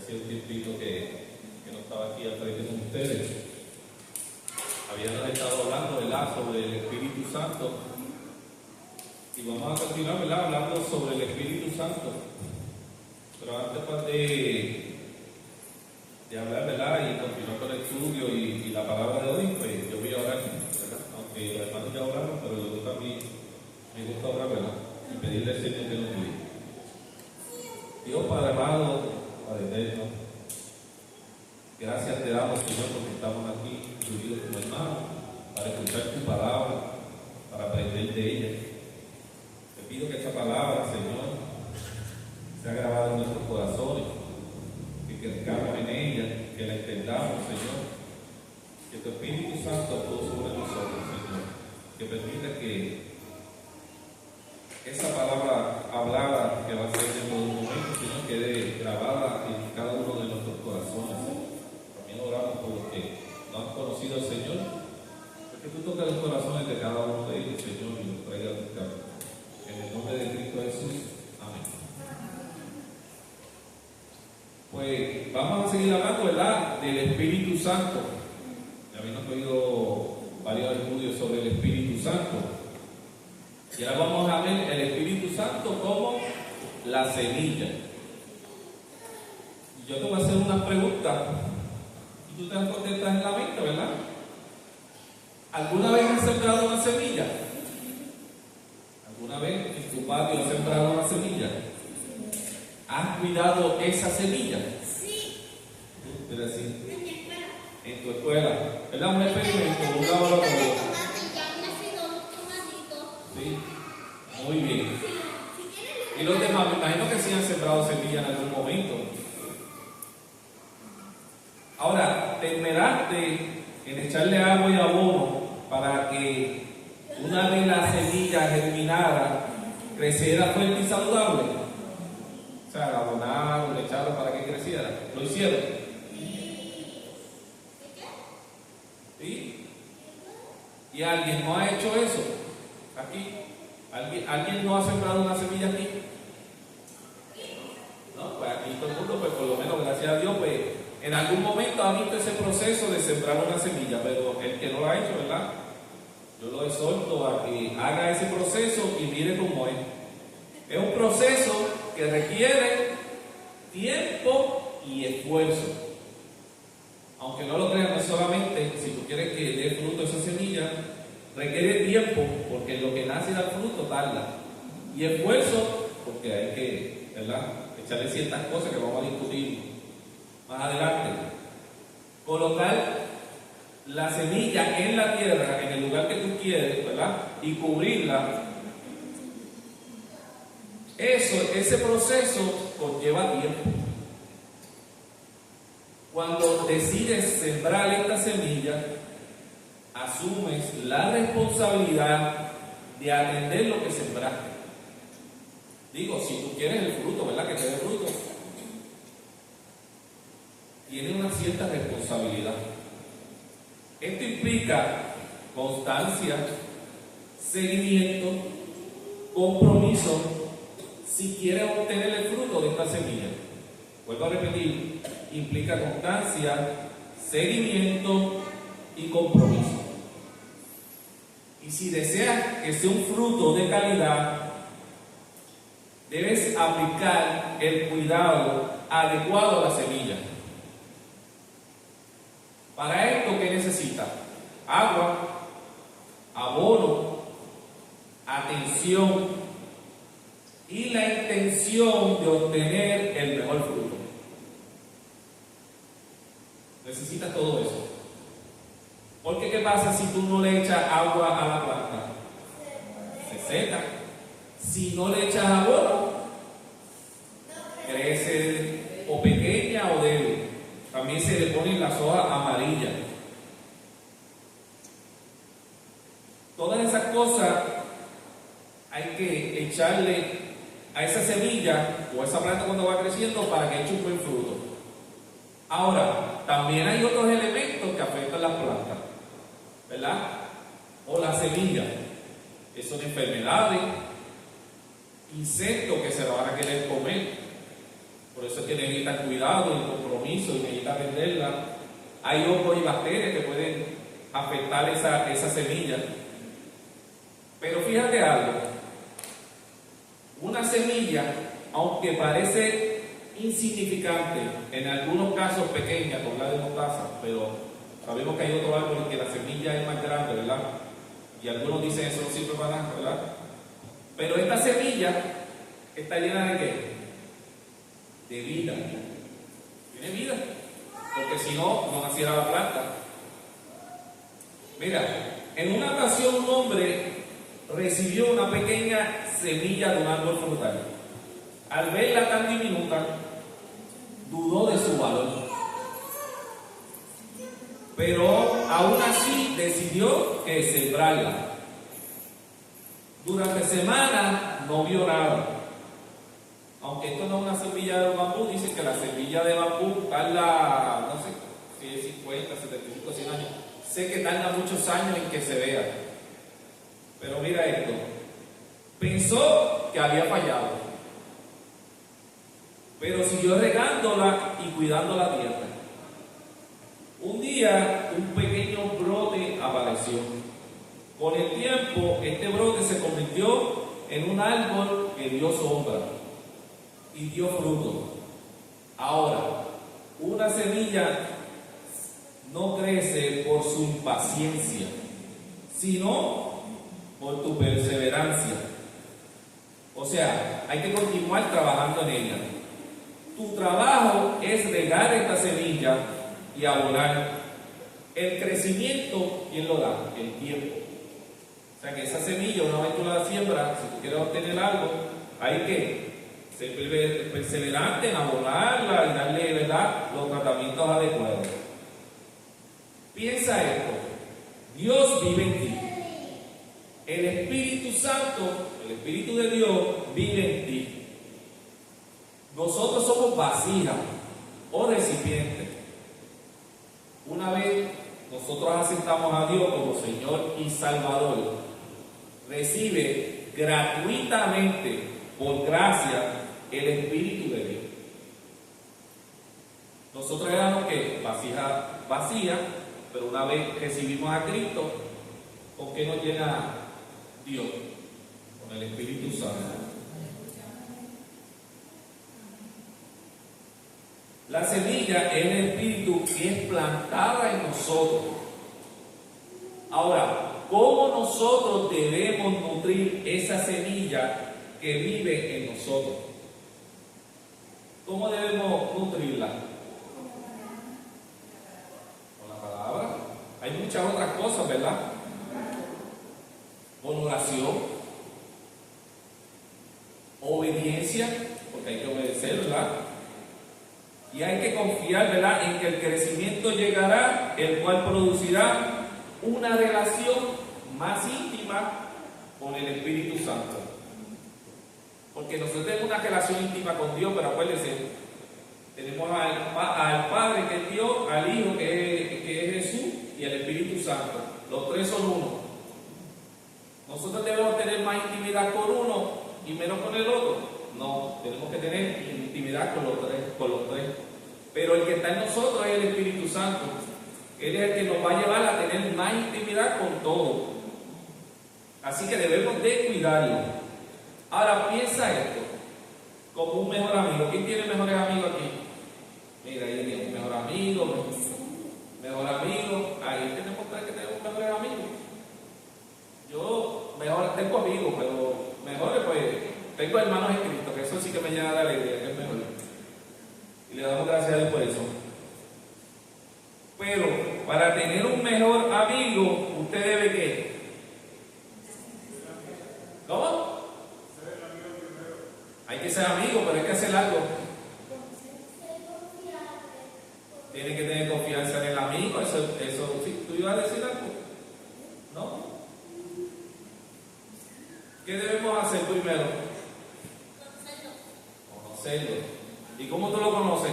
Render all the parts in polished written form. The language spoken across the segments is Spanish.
hacía un tiempito que no estaba aquí al frente con ustedes. Habíamos estado hablando, ¿verdad?, sobre el Espíritu Santo. Y vamos a continuar, ¿verdad?, hablando sobre el Espíritu Santo. Pero antes pues, de hablar, ¿verdad?, y continuar con el estudio y la palabra de hoy, pues yo voy a orar, ¿verdad? Aunque los hermanos ya oraron, pero yo también me gusta orar, ¿verdad?, y pedirle al Señor que nos guíe. Dios Padre amado, Padre eterno, gracias te damos, Señor, porque estamos aquí reunidos como hermanos para escuchar tu palabra, para aprender de ella. Te pido que esta palabra, Señor, sea grabada en nuestros corazones, que crezcamos en ella, que la entendamos, Señor, que tu Espíritu Santo actúe sobre nosotros, Señor, que permita que esa palabra hablada que va a ser en todo momento, Señor, quede grabada en cada uno de nuestros corazones, Señor. También oramos por los que no han conocido al Señor, porque tú tocas los corazones de cada uno de ellos, Señor, y los traigas a tu camino. En el nombre de Cristo Jesús. Amén. Pues vamos a seguir hablando, ¿verdad?, del Espíritu Santo. Ya habíamos oído varios estudios sobre el Espíritu Santo. Y ahora vamos a ver el Espíritu Santo como la semilla. Y yo te voy a hacer una pregunta y tú te vas a contestar en la mente, ¿verdad? ¿Alguna vez has sembrado una semilla? ¿Alguna vez en tu patio has sembrado una semilla? ¿Has cuidado esa semilla? Sí. Pero sí. En mi escuela. En tu escuela, ¿verdad? Un experimento, un laboratorio. Sí, muy bien. Y los demás, me imagino que sí han sembrado semillas en algún momento. Ahora, te esmeraste en echarle agua y abono para que una de las semillas germinara, creciera fuerte y saludable. O sea, la abonaron, le echaron para que creciera. ¿Lo hicieron? ¿Sí? ¿Y alguien no ha hecho eso? Aquí, ¿alguien no ha sembrado una semilla aquí? No, pues aquí todo el mundo, pues por lo menos gracias a Dios, pues en algún momento ha visto ese proceso de sembrar una semilla, pero el que no lo ha hecho, ¿verdad?, yo lo exhorto a que haga ese proceso y mire cómo es. Es un proceso que requiere tiempo y esfuerzo. Aunque no lo crean, no solamente si tú quieres que dé fruto esa semilla, requiere tiempo, porque lo que nace y da fruto tarda. Y esfuerzo, porque hay que, ¿verdad?, echarle ciertas cosas que vamos a discutir más adelante. Colocar la semilla en la tierra, en el lugar que tú quieres, ¿verdad?, y cubrirla. Ese proceso conlleva tiempo. Cuando decides sembrar esta semilla, asumes la responsabilidad de atender lo que sembraste. Digo, si tú quieres el fruto, ¿verdad?, que te dé fruto, tiene una cierta responsabilidad. Esto implica constancia, seguimiento, compromiso, si quieres obtener el fruto de esta semilla. Vuelvo a repetir, implica constancia, seguimiento y compromiso. Y si deseas que sea un fruto de calidad, debes aplicar el cuidado adecuado a la semilla. Para esto, ¿qué necesitas? Agua, abono, atención y la intención de obtener el mejor fruto. Necesitas todo eso. Porque ¿qué pasa si tú no le echas agua a la planta? Se seca. Si no le echas abono, crece o pequeña o débil. También se le ponen las hojas amarillas. Todas esas cosas hay que echarle a esa semilla o a esa planta cuando va creciendo para que eche un buen fruto. Ahora, también hay otros elementos que afectan las plantas, ¿verdad? O las semillas, que son enfermedades, insectos que se la van a querer comer. Por eso es que necesita cuidado y compromiso y necesita atenderla. Hay hongos y bacterias que pueden afectar esa semilla. Pero fíjate algo, una semilla, aunque parece insignificante, en algunos casos pequeña, como la de mostaza, pero sabemos que hay otro árbol en que la semilla es más grande, ¿verdad? Y algunos dicen eso no sirve para nada, ¿verdad? Pero esta semilla está llena de ¿qué? De vida. Tiene vida, porque si no, no naciera la planta. Mira, en una ocasión un hombre recibió una pequeña semilla de un árbol frutal. Al verla tan diminuta, dudó de su valor. Pero aún así decidió que sembrarla. Durante semanas no vio nada. Aunque esto no es una semilla de bambú, dicen que la semilla de bambú tarda, no sé, si es 50, 75, 100 años. Sé que tarda muchos años en que se vea. Pero mira esto. Pensó que había fallado, pero siguió regándola y cuidando la tierra. Un día, un pequeño brote apareció. Con el tiempo, este brote se convirtió en un árbol que dio sombra y dio fruto. Ahora, una semilla no crece por su impaciencia, sino por tu perseverancia. O sea, hay que continuar trabajando en ella. Tu trabajo es regar esta semilla y abonar. El crecimiento, ¿quién lo da? El tiempo. O sea que esa semilla, una vez tú la siembras, si tú quieres obtener algo, hay que ser perseverante en abonarla y darle, ¿verdad?, los tratamientos adecuados. Piensa esto: Dios vive en ti. El Espíritu Santo, el Espíritu de Dios, vive en ti. Nosotros somos vasijas o recipientes. Una vez nosotros aceptamos a Dios como Señor y Salvador, recibe gratuitamente, por gracia, el Espíritu de Dios. Nosotros éramos que vasijas vacías, pero una vez recibimos a Cristo, ¿con qué nos llena Dios? Con el Espíritu Santo. La semilla es el Espíritu que es plantada en nosotros. Ahora, ¿cómo nosotros debemos nutrir esa semilla que vive en nosotros? ¿Cómo debemos nutrirla? Con la palabra. Hay muchas otras cosas, ¿verdad? Con oración, obediencia, porque hay que obedecer, ¿verdad? Y hay que confiar, ¿verdad?, en que el crecimiento llegará, el cual producirá una relación más íntima con el Espíritu Santo. Porque nosotros tenemos una relación íntima con Dios, pero acuérdense, tenemos al Padre, que es Dios, al Hijo, que es Jesús, y al Espíritu Santo. Los tres son uno. Nosotros debemos tener más intimidad con uno y menos con el otro. No, tenemos que tener intimidad con los tres. Pero el que está en nosotros es el Espíritu Santo. Él es el que nos va a llevar a tener más intimidad con todo. Así que debemos de cuidarlo. Ahora piensa esto, como un mejor amigo. ¿Quién tiene mejores amigos aquí? Mira, ahí tiene un mejor amigo, ahí tenemos tres que tenemos mejores amigos. Yo mejor tengo amigos, pero mejores pues tengo hermanos en Cristo, que eso sí que me llena de alegría, que es mejor. Y le damos gracias a Dios por eso. Pero para tener un mejor amigo, usted debe ¿qué? ¿Cómo? Hay que ser amigo, pero hay que hacer algo. Tiene que tener confianza en el amigo. Eso ¿sí? ¿Tú ibas a decir algo? ¿No? ¿Qué debemos hacer primero? Conocerlo. ¿Y cómo tú lo conoces?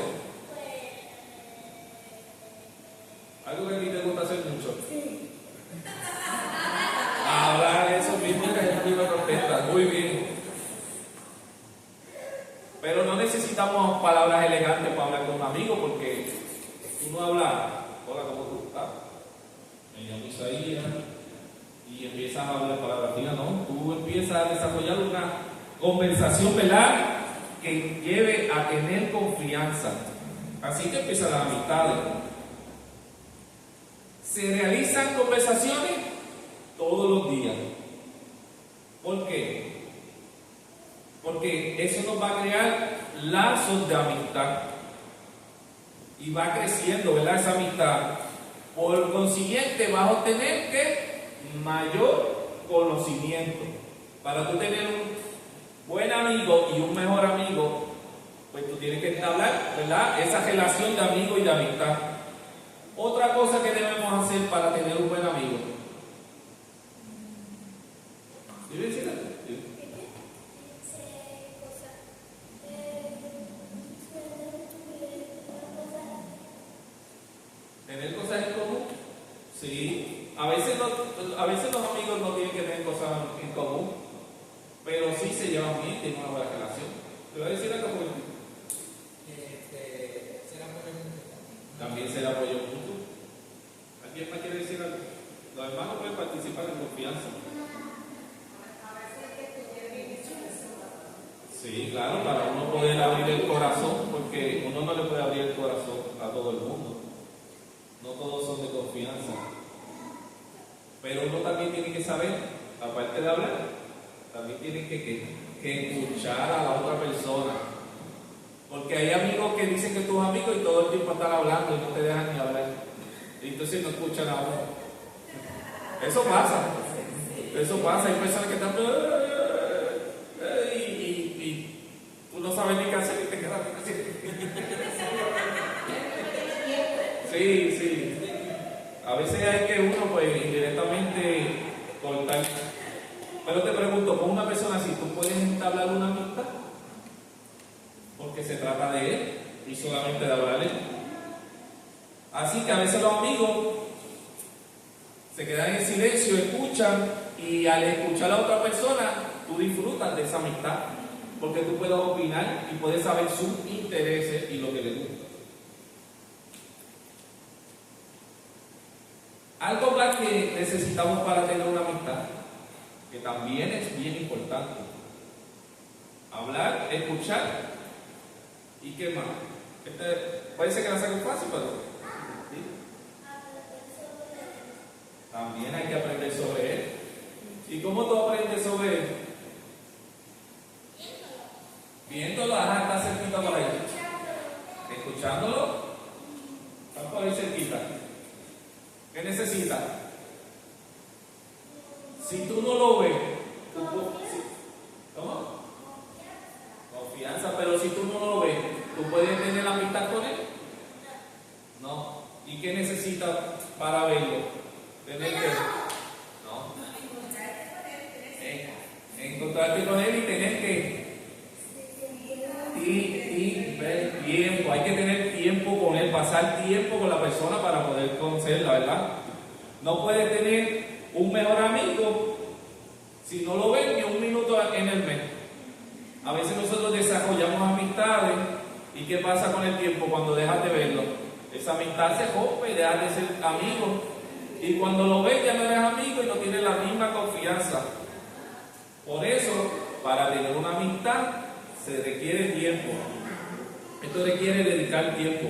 Algo que a ti te gusta hacer mucho. Hablar eso mismo que ella me contesta. Muy bien. Pero no necesitamos palabras elegantes para hablar con un amigo, porque uno habla, hola, ¿cómo tú estás? Me llamo Isaías, y empiezas a hablar palabras finas, ¿no? Tú empiezas a desarrollar una conversación, ¿verdad?, que lleve a tener confianza. Así que empiezan las amistades. Se realizan conversaciones todos los días. ¿Por qué? Porque eso nos va a crear lazos de amistad y va creciendo, ¿verdad?, esa amistad. Por consiguiente vas a obtener ¿qué? Mayor conocimiento. Para tú tener un buen amigo y un mejor amigo, pues tú tienes que entablar, ¿verdad?, esa relación de amigo y de amistad. Otra cosa que debemos hacer para tener un buen amigo. ¿Sí? ¿Tener cosas en común? Sí. A veces los amigos no tienen que tener cosas en común, pero sí se llevan bien, tienen una buena relación. ¿Te voy a decir algo? Ser apoyo mutuo. También ser apoyo mutuo. ¿Alguien más quiere decir algo? Los hermanos pueden participar en confianza. Sí, claro, para uno poder abrir el corazón, porque uno no le puede abrir el corazón a todo el mundo. No todos son de confianza. Pero uno también tiene que saber, aparte de hablar, también tiene que escuchar a la otra persona. Porque hay amigos que dicen que tus amigos y todo el tiempo están hablando y no te dejan ni hablar. Y entonces no escuchan a uno. Eso pasa. Hay personas que están y tú no sabes ni qué hacer y te quedas así. Sí. A veces hay que uno pues indirectamente cortar. Pero te pregunto, con una persona así, ¿tú puedes entablar una amistad? Porque se trata de él y solamente de hablarle. Así que a veces los amigos se quedan en silencio, escuchan, y al escuchar a la otra persona, tú disfrutas de esa amistad, porque tú puedes opinar y puedes saber sus intereses y lo que le gusta. Algo más que necesitamos para tener una amistad, que también es bien importante: hablar, escuchar, y qué más. Puede ser que la saquen fácil, pero ¿sí? También hay que aprender sobre él. ¿Y cómo tú aprendes sobre él? Viéndolo, está cerquita por ahí. Escuchándolo, está por ahí cerquita. ¿Qué necesita? Si tú no lo ves, ¿cómo? Confianza, pero si tú no lo ves, ¿tú puedes tener amistad con él? No. ¿Y qué necesita para verlo? Tener que... No. Encontrarte con él y tener que... Y ver tiempo. Hay que tener tiempo con él, pasar tiempo con la persona para poder conocerla, ¿verdad? No puedes tener un mejor amigo si no lo ves ni un minuto en el mes. A veces nosotros desarrollamos amistades y ¿qué pasa con el tiempo cuando dejas de verlo? Esa amistad se rompe y dejas de ser amigo. Y cuando lo ves ya no eres amigo y no tienes la misma confianza. Por eso, para tener una amistad se requiere tiempo. Esto requiere dedicar tiempo.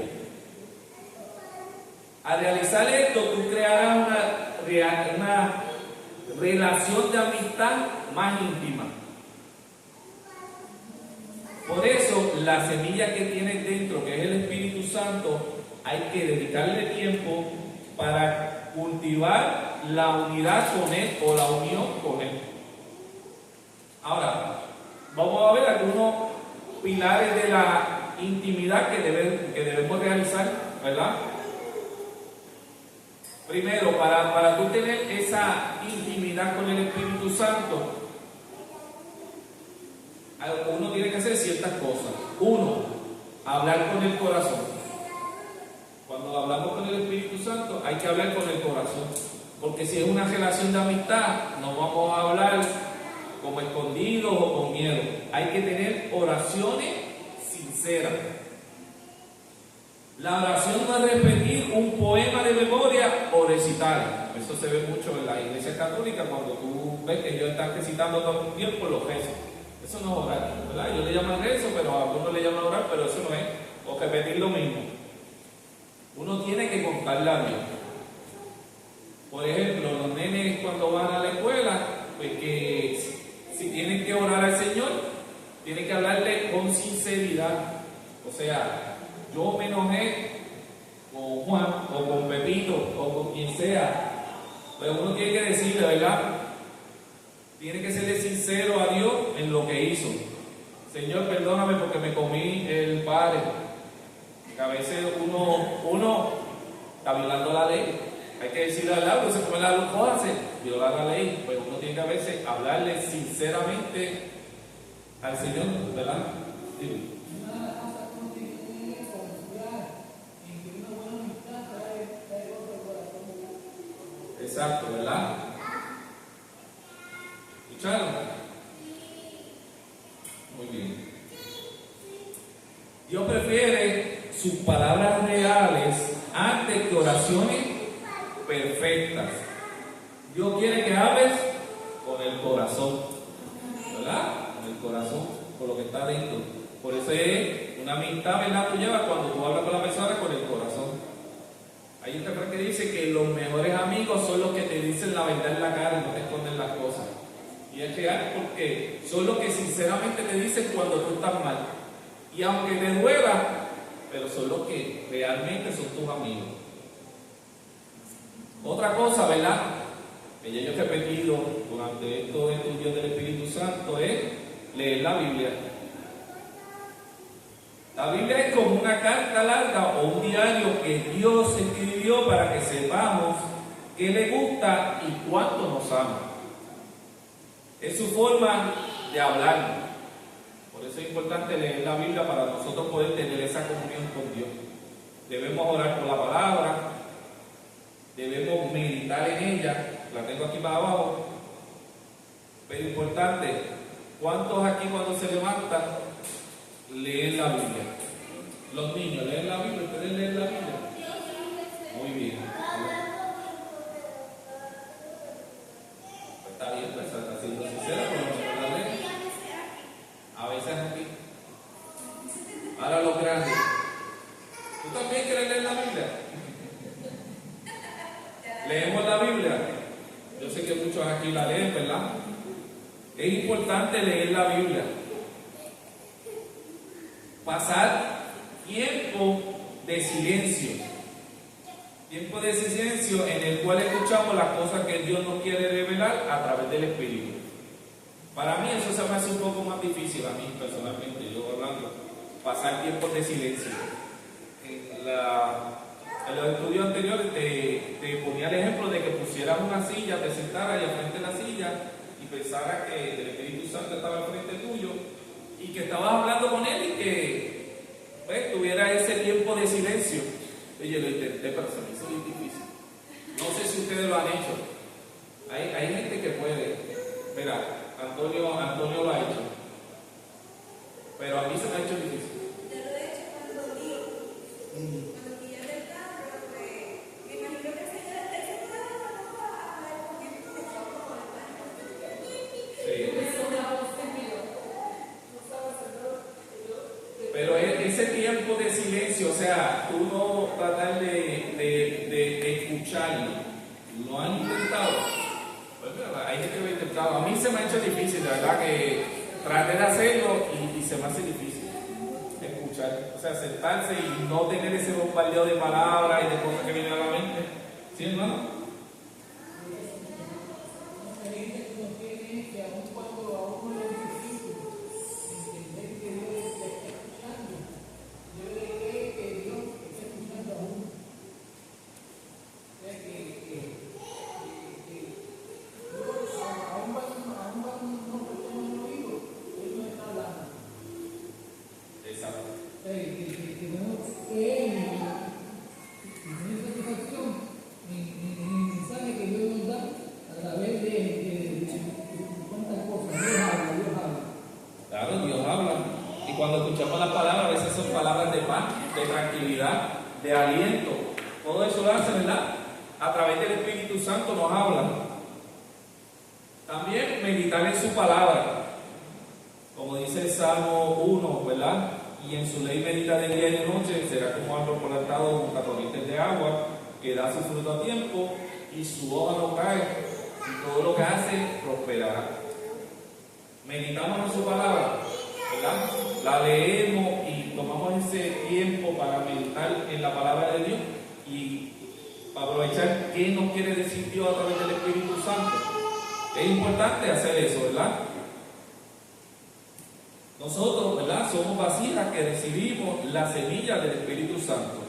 Al realizar esto, tú crearás una relación de amistad más íntima. Por eso, la semilla que tienes dentro, que es el Espíritu Santo, hay que dedicarle tiempo para cultivar la unidad con Él o la unión con Él. Ahora, vamos a ver algunos pilares de la intimidad que debemos realizar, ¿verdad? Primero, para tú tener esa intimidad con el Espíritu Santo, uno tiene que hacer ciertas cosas. Uno, hablar con el corazón. Cuando hablamos con el Espíritu Santo, hay que hablar con el corazón. Porque si es una relación de amistad, no vamos a hablar como escondidos o con miedo. Hay que tener oraciones sincera. La oración no es repetir un poema de memoria o recitar. Eso se ve mucho en la iglesia católica cuando tú ves que ellos están recitando todo el tiempo los rezos. Eso no es orar, ¿verdad? Ellos le llaman rezo, pero a algunos le llaman orar, pero eso no es. O repetir lo mismo. Uno tiene que contarle a Dios. Por ejemplo, los nenes cuando van a la escuela, pues que si tienen que orar al Señor, tienen que hablarle con sinceridad. O sea, yo me enojé con Juan o con Pepito o con quien sea, pero uno tiene que decirle, ¿verdad? Tiene que serle sincero a Dios en lo que hizo. Señor, perdóname porque me comí el padre. Que a veces uno está violando la ley. Hay que decirle al lado, se come la luz, jódase, violar la ley. Pues uno tiene que a veces hablarle sinceramente al Señor, ¿verdad? Sí. Exacto, ¿verdad? ¿Escucharon? Muy bien. Dios prefiere sus palabras reales antes que oraciones perfectas. Dios quiere que hables con el corazón, ¿verdad? Con el corazón, con lo que está dentro. Por eso es una amistad, ¿verdad? Tú llevas cuando tú hablas con la persona con el corazón. Hay un refrán que dice que los mejores amigos son los que te dicen la verdad en la cara y no te esconden las cosas. Y es real porque son los que sinceramente te dicen cuando tú estás mal. Y aunque te duela, pero son los que realmente son tus amigos. Otra cosa, ¿verdad? Que ya yo he repetido durante estos estudios del Espíritu Santo es leer la Biblia. La Biblia es como una carta larga o un diario que Dios escribió para que sepamos qué le gusta y cuánto nos ama. Es su forma de hablar. Por eso es importante leer la Biblia para nosotros poder tener esa comunión con Dios. Debemos orar por la palabra, debemos meditar en ella. La tengo aquí para abajo. Pero importante, ¿cuántos aquí cuando se levantan leen la Biblia? Los niños leen la Biblia, ¿ustedes leen la Biblia? Muy bien. Pues está bien, pues está siendo sincera, pero no la leen. A veces aquí. Ahora los grandes. ¿Tú también quieres leer la Biblia? Leemos la Biblia. Yo sé que muchos aquí la leen, ¿verdad? Es importante leer la Biblia. Pasar tiempo de silencio. Tiempo de silencio en el cual escuchamos las cosas que Dios nos quiere revelar a través del Espíritu. Para mí eso se me hace un poco más difícil, a mí personalmente, yo hablando. Pasar tiempos de silencio. En los estudios anteriores te ponía el ejemplo de que pusieras una silla, te sentaras ahí al frente de la silla y pensaras que el Espíritu Santo estaba al frente tuyo y que estabas hablando con él y que pues, tuviera ese tiempo de silencio. Y yo lo intenté, pero se me hizo muy difícil. No sé si ustedes lo han hecho. Hay gente que puede. Mira, Antonio lo ha hecho. Pero a mí se me ha hecho difícil. Yo lo he hecho cuando lío. Cuando guía del carro, pues me imagino que el Señor se puede hablar con él. Pero ese tiempo de silencio, o sea, tú no tratar de escucharlo, ¿lo han intentado? Pues, hay gente que lo ha intentado. A mí se me ha hecho difícil, de verdad, que traté de hacerlo y se me hace difícil escuchar. O sea, sentarse y no tener ese bombardeo de palabras y de cosas que vienen a la mente. ¿Sí, hermano? Cuando escuchamos las palabras, a veces son palabras de paz, de tranquilidad, de aliento. Todo eso lo hace, ¿verdad? A través del Espíritu Santo nos habla. También meditar en su palabra. Como dice el Salmo 1, ¿verdad? Y en su ley medita de día y de noche, será como árbol plantado junto a corrientes de agua, que da su fruto a tiempo, y su hoja no cae, y todo lo que hace prosperará. Meditamos en su palabra, ¿verdad? La leemos y tomamos ese tiempo para meditar en la palabra de Dios y para aprovechar qué nos quiere decir Dios a través del Espíritu Santo. Es importante hacer eso, ¿verdad? Nosotros, ¿verdad? Somos vasijas que recibimos la semilla del Espíritu Santo.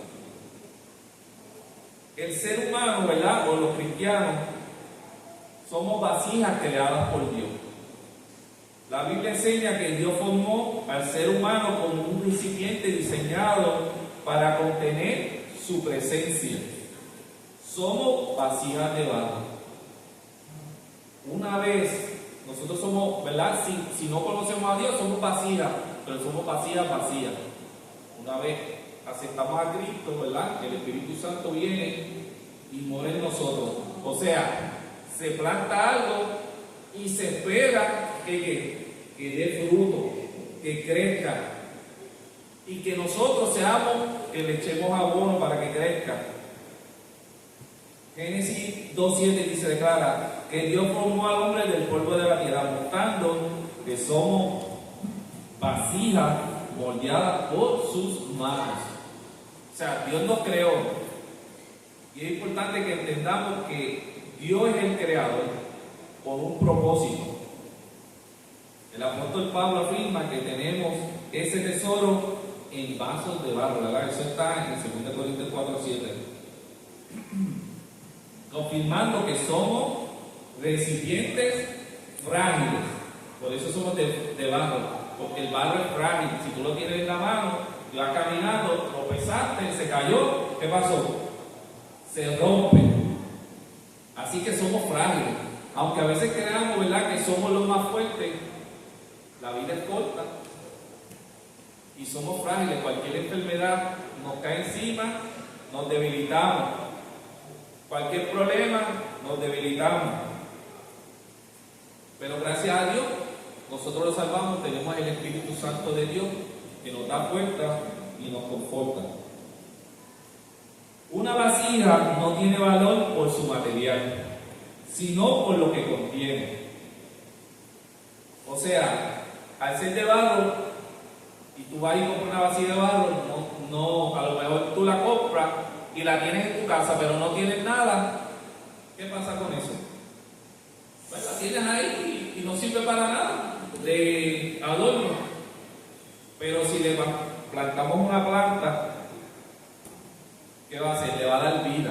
El ser humano, ¿verdad? O los cristianos, somos vasijas creadas por Dios. La Biblia enseña que Dios formó al ser humano como un recipiente diseñado para contener su presencia. Somos vasijas de barro. Una vez, nosotros somos, ¿verdad? Si no conocemos a Dios, somos vasijas, pero somos vasijas vacías. Una vez aceptamos a Cristo, ¿verdad? El Espíritu Santo viene y muere en nosotros. O sea, se planta algo y se espera que dé fruto, que crezca y que nosotros seamos que le echemos abono para que crezca. Génesis 2:7 dice, declara que Dios formó al hombre del polvo de la tierra, mostrando que somos vasijas moldeadas por sus manos. O sea, Dios nos creó. Y es importante que entendamos que Dios es el creador con un propósito. El apóstol Pablo afirma que tenemos ese tesoro en vasos de barro, ¿verdad? Eso está en 2 Corintios 4:7. Confirmando que somos recipientes frágiles. Por eso somos de barro, porque el barro es frágil. Si tú lo tienes en la mano y vas caminando, tropezaste, se cayó, ¿qué pasó? Se rompe. Así que somos frágiles. Aunque a veces creamos, ¿verdad?, que somos los más fuertes, la vida es corta y somos frágiles. Cualquier enfermedad nos cae encima, nos debilitamos. Cualquier problema, nos debilitamos. Pero gracias a Dios, nosotros lo salvamos, tenemos el Espíritu Santo de Dios que nos da fuerza y nos conforta. Una vasija no tiene valor por su material, sino por lo que contiene. O sea, al ser de barro, y tú vas y compras una vasija de barro, a lo mejor tú la compras y la tienes en tu casa, pero no tienes nada. ¿Qué pasa con eso? Pues la tienes ahí y no sirve para nada de adorno. Pero si le plantamos una planta, ¿qué va a hacer? Le va a dar vida.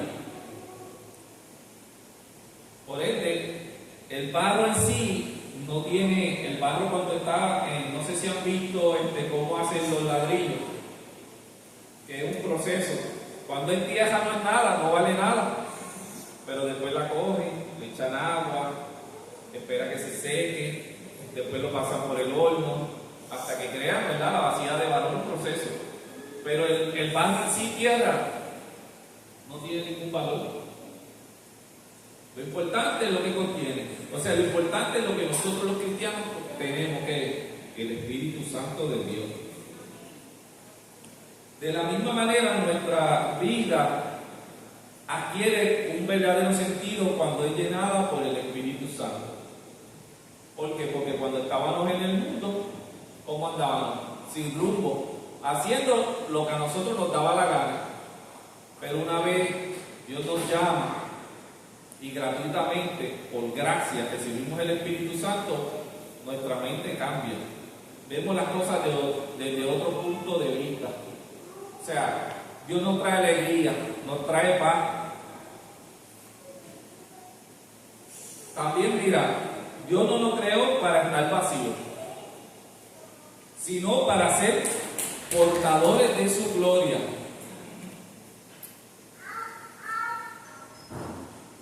Por ende, el barro en sí no tiene, el barro cuando está, no sé si han visto cómo hacen los ladrillos, que es un proceso. Cuando en tierra no es nada, no vale nada, pero después la cogen, le echan agua, espera que se seque, después lo pasan por el horno, hasta que crean, ¿verdad?, la vasija de barro, un proceso. Pero el barro en sí, tierra, no tiene ningún valor. Lo importante es lo que contiene. O sea, lo importante es lo que nosotros los cristianos tenemos, que el Espíritu Santo de Dios. De la misma manera, nuestra vida adquiere un verdadero sentido cuando es llenada por el Espíritu Santo. ¿Por qué? Porque cuando estábamos en el mundo, ¿cómo andábamos? Sin rumbo, haciendo lo que a nosotros nos daba la gana. Pero una vez Dios nos llama y gratuitamente, por gracia, recibimos el Espíritu Santo, nuestra mente cambia. Vemos las cosas desde otro punto de vista. O sea, Dios nos trae alegría, nos trae paz. También, mira, Dios no nos creó para estar vacíos, sino para ser portadores de su gloria.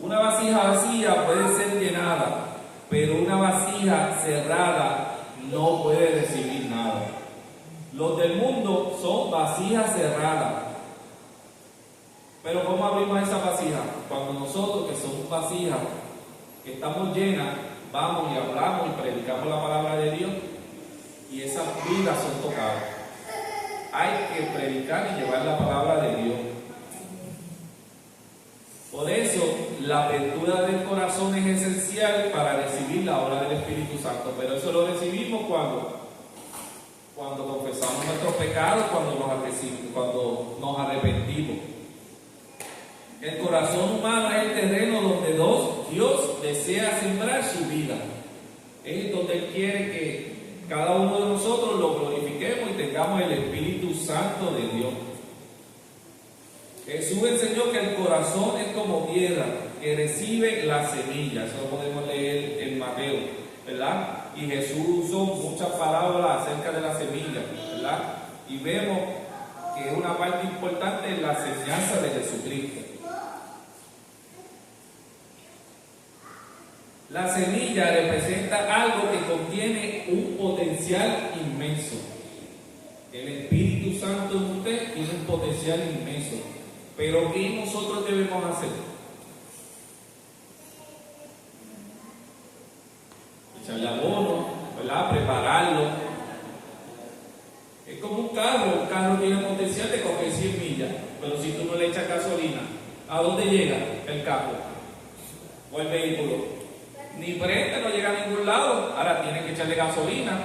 Una vasija vacía puede ser llenada, pero una vasija cerrada no puede recibir nada. Los del mundo son vasijas cerradas. Pero ¿cómo abrimos esa vasija? Cuando nosotros, que somos vasijas, que estamos llenas, vamos y hablamos y predicamos la palabra de Dios, y esas vidas son tocadas. Hay que predicar y llevar la palabra de Dios. Por eso, la apertura del corazón es esencial para recibir la obra del Espíritu Santo. Pero eso lo recibimos cuando confesamos nuestros pecados, cuando nos arrepentimos. El corazón humano es el terreno donde Dios desea sembrar su vida. Es donde Él quiere que cada uno de nosotros lo glorifiquemos y tengamos el Espíritu Santo de Dios. Jesús enseñó que el corazón es como tierra que recibe la semilla. Eso lo podemos leer en Mateo, ¿verdad? Y Jesús usó muchas parábolas acerca de la semilla, ¿verdad? Y vemos que una parte importante es la enseñanza de Jesucristo. La semilla representa algo que contiene un potencial inmenso. El Espíritu Santo en usted tiene un potencial inmenso. Pero ¿qué nosotros debemos hacer? Echarle abono, ¿verdad? Prepararlo. Es como un carro tiene potencial de coger 100 millas, pero si tú no le echas gasolina, ¿a dónde llega el carro? O el vehículo. Ni prende, no llega a ningún lado. Ahora tiene que echarle gasolina,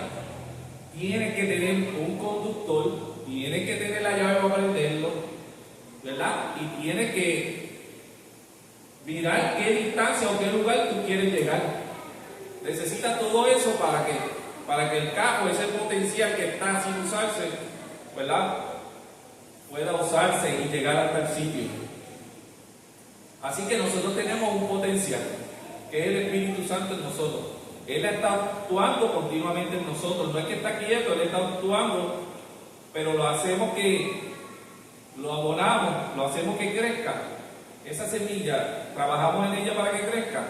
tiene que tener un conductor, tiene que tener la llave para prenderlo, ¿verdad? Y tiene que mirar qué distancia o qué lugar tú quieres llegar. Necesita todo eso para que el carro, ese potencial que está sin usarse, ¿verdad?, pueda usarse y llegar hasta el sitio. Así que nosotros tenemos un potencial, que es el Espíritu Santo en nosotros. Él está actuando continuamente en nosotros. No es que está quieto, Él está actuando, pero lo hacemos lo abonamos, lo hacemos que crezca. Esa semilla, trabajamos en ella para que crezca.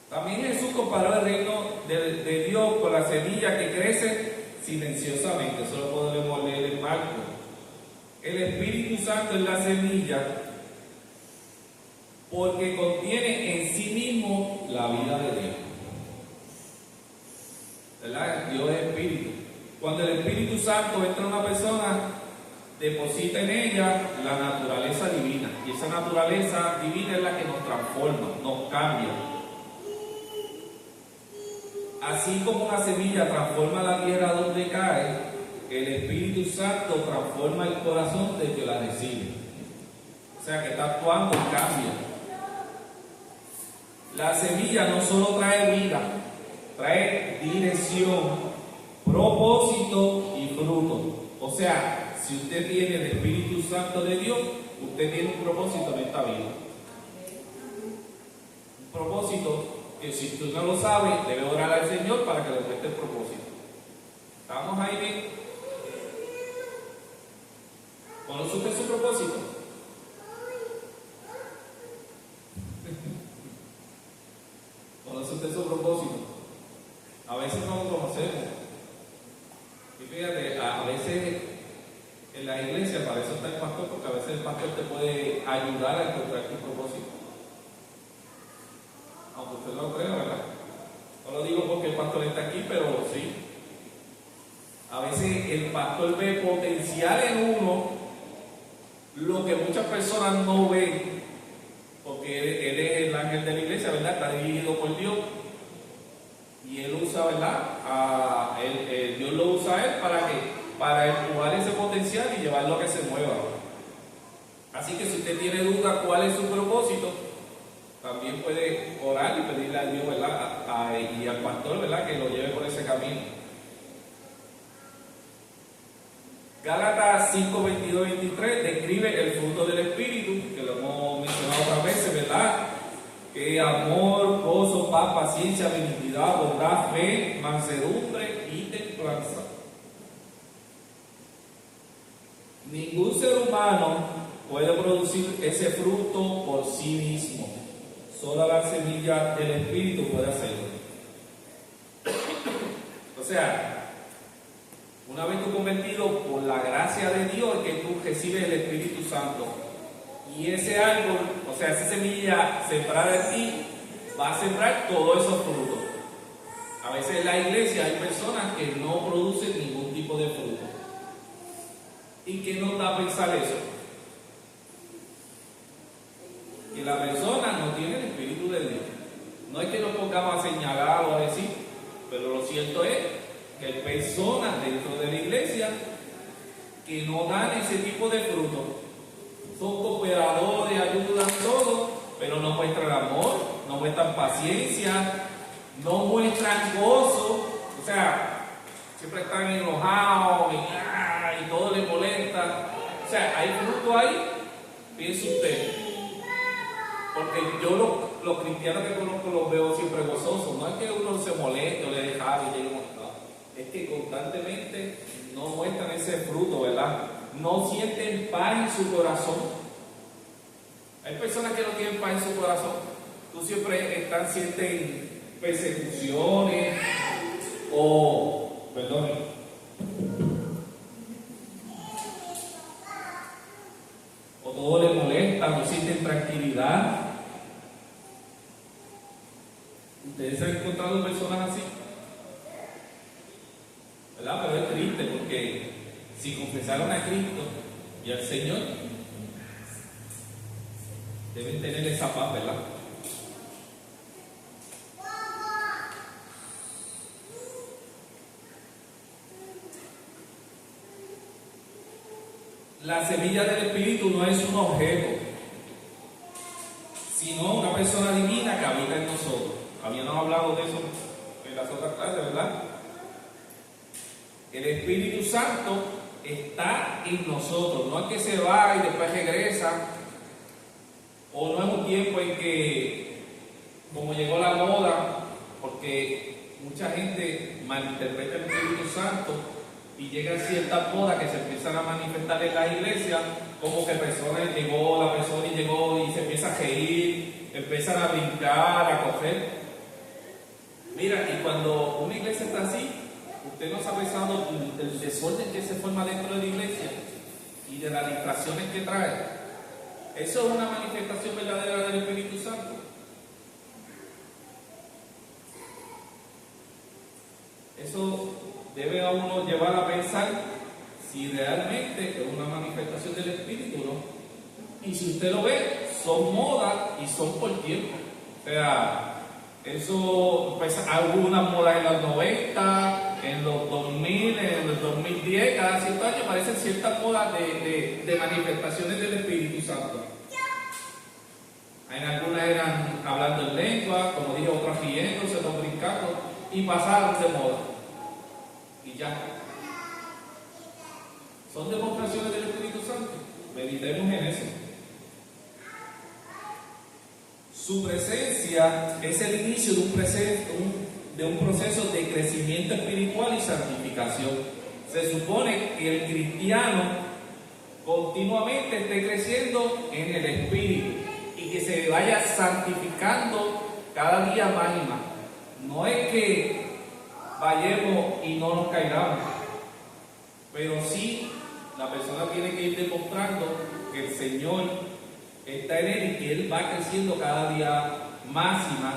También Jesús comparó el reino de Dios con la semilla que crece silenciosamente. Eso lo podemos leer en Marcos. El Espíritu Santo es la semilla porque contiene en sí mismo la vida de Dios. ¿Verdad? Dios es Espíritu. Cuando el Espíritu Santo entra en una persona, deposita en ella la naturaleza divina. Y esa naturaleza divina es la que nos transforma, nos cambia. Así como una semilla transforma la tierra donde cae, el Espíritu Santo transforma el corazón del que la recibe. O sea que está actuando y cambia. La semilla no solo trae vida, trae dirección, propósito y fruto. O sea, si usted tiene el Espíritu Santo de Dios, usted tiene un propósito en esta vida. Un propósito que si tú no lo sabes, debe orar al Señor para que le muestre el propósito. ¿Estamos ahí bien? ¿Conoce usted su propósito? ¿Conoce usted su propósito? A veces no lo conocemos. Y fíjate, a veces en la iglesia, para eso está el pastor, porque a veces el pastor te puede ayudar a encontrar tu propósito. Aunque usted no lo crea, ¿verdad? No lo digo porque el pastor está aquí, pero sí. A veces el pastor ve potencial en uno, lo que muchas personas no ven, porque él es el ángel de la iglesia, ¿verdad? Está dirigido por Dios. Y él usa, ¿verdad? Dios lo usa a él para empujar ese potencial y llevarlo a que se mueva. Así que si usted tiene duda cuál es su propósito, también puede orar y pedirle a Dios, ¿verdad? Y al pastor, ¿verdad?, que lo lleve por ese camino. Gálatas 5, 22, 23 describe el fruto del Espíritu, que lo hemos mencionado otras veces, ¿verdad? Que amor, gozo, paz, paciencia, benignidad, bondad, fe, mansedumbre y templanza. Ningún ser humano puede producir ese fruto por sí mismo. Solo la semilla del Espíritu puede hacerlo. O sea, Una vez tú convertido por la gracia de Dios, es que tú recibes el Espíritu Santo. Y ese árbol, o sea, esa semilla sembrada en ti, va a sembrar todos esos frutos. A veces en la iglesia hay personas que no producen ningún tipo de fruto. ¿Y qué nos da a pensar eso? Que la persona no tiene el Espíritu de Dios. No es que nos pongamos a señalar o a decir, pero lo cierto es que hay personas dentro de la iglesia que no dan ese tipo de frutos. Son cooperadores, ayudan todo, pero no muestran amor, no muestran paciencia, no muestran gozo. O sea, siempre están enojados y todo les molesta. O sea, hay fruto ahí, piense usted. Porque yo los cristianos que conozco los veo siempre gozosos. No es que uno se moleste o le deje y llegue molestado. Es que constantemente no muestran ese fruto, ¿verdad? No sienten paz en su corazón. Hay personas que no tienen paz en su corazón. Tú siempre sienten persecuciones o, perdón, o todo les molesta, no sienten tranquilidad. ¿Ustedes se han encontrado personas así? ¿Verdad? Pero es triste porque si confesaron a Cristo y al Señor, deben tener esa paz, ¿verdad? La semilla del Espíritu no es un objeto, sino una persona divina que habita en nosotros. Habíamos hablado de eso en las otras clases, ¿verdad? El Espíritu Santo está en nosotros, no es que se va y después regresa, o no es un tiempo en que, como llegó la moda, porque mucha gente malinterpreta el Espíritu Santo y llegan ciertas modas que se empiezan a manifestar en las iglesias, como que la persona y llegó y se empieza a reír, empiezan a brincar, a coger. Mira, y cuando una iglesia está así, usted no está pensando el desorden que se forma dentro de la iglesia y de las distracciones que trae. Eso es una manifestación verdadera del Espíritu Santo. Eso debe a uno llevar a pensar si realmente es una manifestación del Espíritu o no. Y si usted lo ve, son modas y son por tiempo. O sea, eso, pues, algunas modas en los 90, en los 2000, en los 2010, cada cierto año aparecen ciertas modas de manifestaciones del Espíritu Santo. En algunas eran hablando en lengua, como dije, otras riéndose, otras brincando, y pasaron de moda. Y ya. Son demostraciones del Espíritu Santo. Meditemos en eso. Su presencia es el inicio de un proceso de crecimiento espiritual y santificación. Se supone que el cristiano continuamente esté creciendo en el Espíritu y que se vaya santificando cada día más y más. No es que vayamos y no nos caigamos, pero sí la persona tiene que ir demostrando que el Señor está en él y que él va creciendo cada día más y más,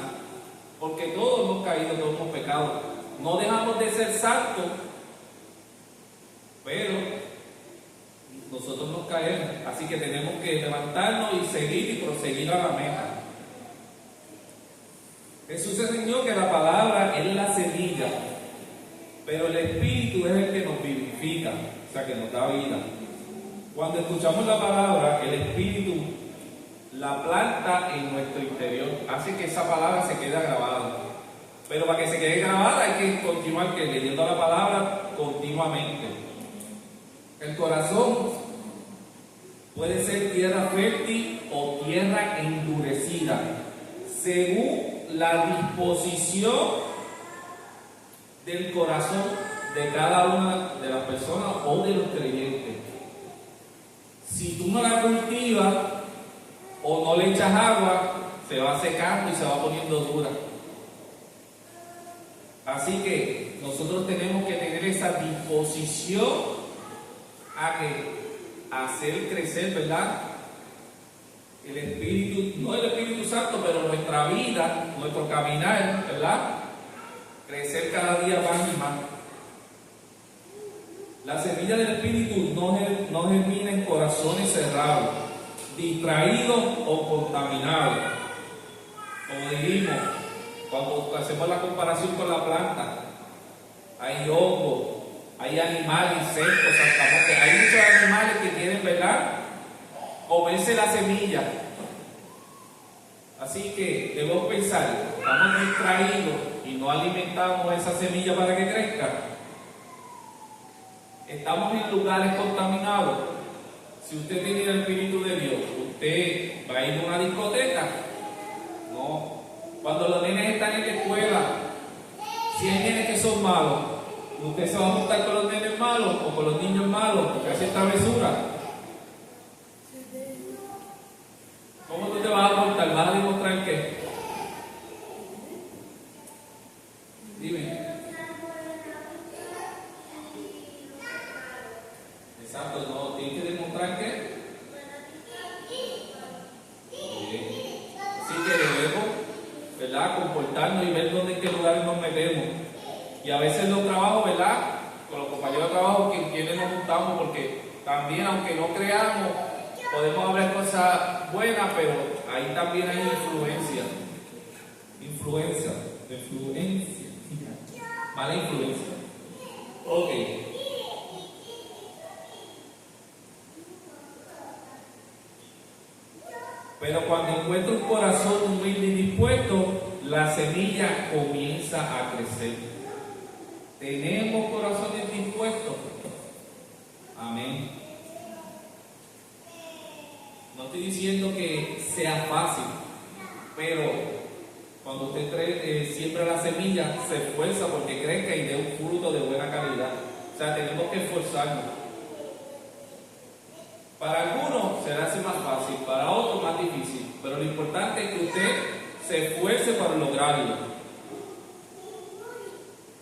porque todos hemos caído, todos hemos pecado, no dejamos de ser santos, pero nosotros nos caemos, así que tenemos que levantarnos y seguir y proseguir a la meta. Jesús enseñó que la palabra es la semilla, pero el Espíritu es el que nos vivifica, o sea, que nos da vida. Cuando escuchamos la palabra, el Espíritu la planta en nuestro interior, hace que esa palabra se quede grabada. Pero para que se quede grabada hay que continuar leyendo la palabra continuamente. El corazón puede ser tierra fértil o tierra endurecida, según la disposición del corazón de cada una de las personas o de los creyentes. Si tú no la cultivas o no le echas agua, se va secando y se va poniendo dura. Así que nosotros tenemos que tener esa disposición a hacer crecer, ¿verdad? El Espíritu, no el Espíritu Santo, pero nuestra vida, nuestro caminar, ¿verdad? Crecer cada día más y más. La semilla del Espíritu no germina en corazones cerrados, distraídos o contaminados. Como dijimos, cuando hacemos la comparación con la planta, hay hongos, hay animales, insectos, saltamontes, hay muchos animales que quieren, ¿verdad?, comerse la semilla. Así que debemos pensar, estamos distraídos y no alimentamos esa semilla para que crezca. Estamos en lugares contaminados. Si usted tiene el Espíritu de Dios, ¿usted va a ir a una discoteca? No. Cuando los nenes están en la escuela, si hay nenes que son malos, ¿usted se va a juntar con los nenes malos o con los niños malos que hacen travesura? ¿Cómo tú te vas a portar? ¿Vas a demostrar qué? Dime. Exacto, no, tienes que demostrar qué. Así que debemos, ¿verdad?, comportarnos y ver dónde, en qué lugares nos metemos. Y a veces los trabajos, ¿verdad?, con los compañeros de trabajo con quienes nos juntamos, porque también, aunque no creamos, podemos hablar cosas buenas, pero ahí también hay influencia. Mala influencia. Ok. Pero cuando encuentra un corazón humilde y dispuesto, la semilla comienza a crecer. ¿Tenemos corazones dispuestos? Amén. No estoy diciendo que sea fácil, pero cuando usted siembra la semilla, se esfuerza porque crezca y dé un fruto de buena calidad. O sea, tenemos que esforzarnos. Para algunos será así más fácil, para otros más difícil, pero lo importante es que usted se esfuerce para lograrlo.